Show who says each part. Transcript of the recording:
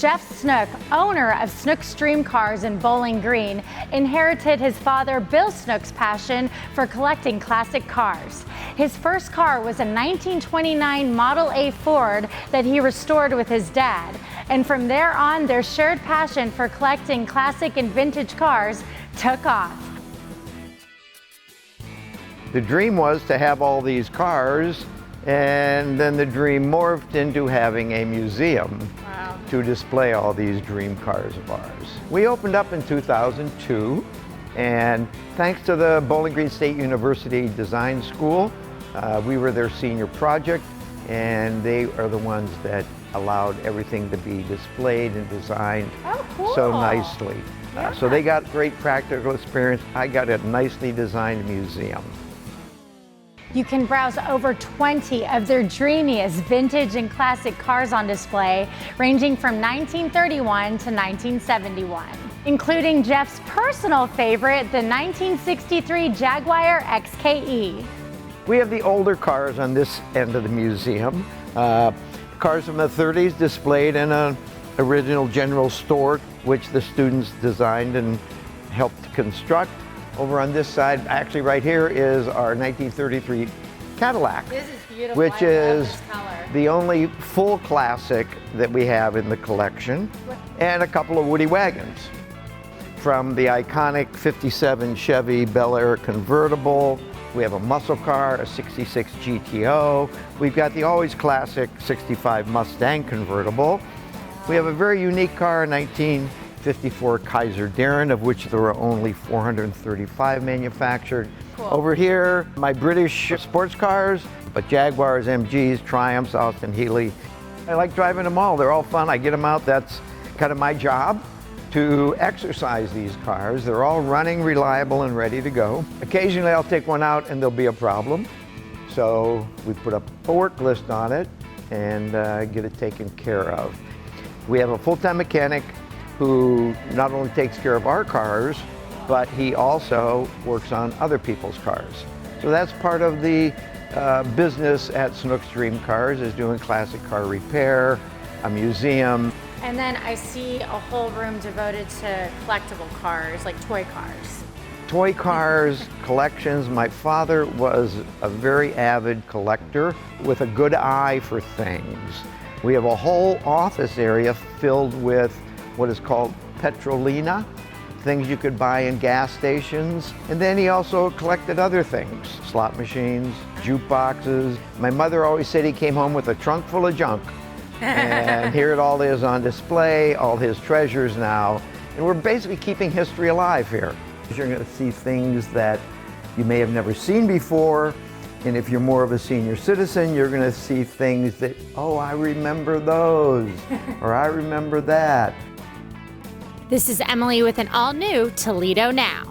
Speaker 1: Jeff Snook, owner of Snook's Dream Cars in Bowling Green, inherited his father Bill Snook's passion for collecting classic cars. His first car was a 1929 Model A Ford that he restored with his dad. And from there on, their shared passion for collecting classic and vintage cars took off.
Speaker 2: The dream was to have all these cars, and then the dream morphed into having a museum.
Speaker 1: Wow.
Speaker 2: To display all these dream cars of ours. We opened up in 2002, and thanks to the Bowling Green State University Design School, we were their senior project, and they are the ones that allowed everything to be displayed and designed so nicely.
Speaker 1: Yeah.
Speaker 2: So they got great practical experience. I got a nicely designed museum.
Speaker 1: You can browse over 20 of their dreamiest vintage and classic cars on display, ranging from 1931 to 1971, including Jeff's personal favorite, the 1963 Jaguar XKE.
Speaker 2: We have the older cars on this end of the museum. Cars from the 30s displayed in an original general store, which the students designed and helped construct. Over on this side, actually right here, is our 1933 Cadillac.
Speaker 1: This is beautiful.
Speaker 2: Which
Speaker 1: is
Speaker 2: is the only full classic that we have in the collection, and a couple of Woody wagons. From the iconic 57 Chevy Bel Air convertible, we have a muscle car, a 66 GTO. We've got the always classic 65 Mustang convertible. We have a very unique car, 1954 Kaiser Darren, of which there were only 435 manufactured.
Speaker 1: Cool.
Speaker 2: Over here, my British sports cars, but Jaguars, MGs, Triumphs, Austin Healey. I like driving them all. They're all fun. I get them out. That's kind of my job, to exercise these cars. They're all running, reliable, and ready to go. Occasionally I'll take one out and there'll be a problem. So we put up a work list on it and get it taken care of. We have a full-time mechanic who not only takes care of our cars, but he also works on other people's cars. So that's part of the business at Snook's Dream Cars, is doing classic car repair, a museum.
Speaker 1: And then I see a whole room devoted to collectible cars, like toy cars.
Speaker 2: Toy cars, collections. My father was a very avid collector with a good eye for things. We have a whole office area filled with what is called petrolina, things you could buy in gas stations. And then he also collected other things, slot machines, jukeboxes. My mother always said he came home with a trunk full of junk. And here it all is on display, all his treasures now. And we're basically keeping history alive here. You're going to see things that you may have never seen before. And if you're more of a senior citizen, you're going to see things that, oh, I remember those, or I remember that.
Speaker 3: This is Emily with an all-new Toledo Now.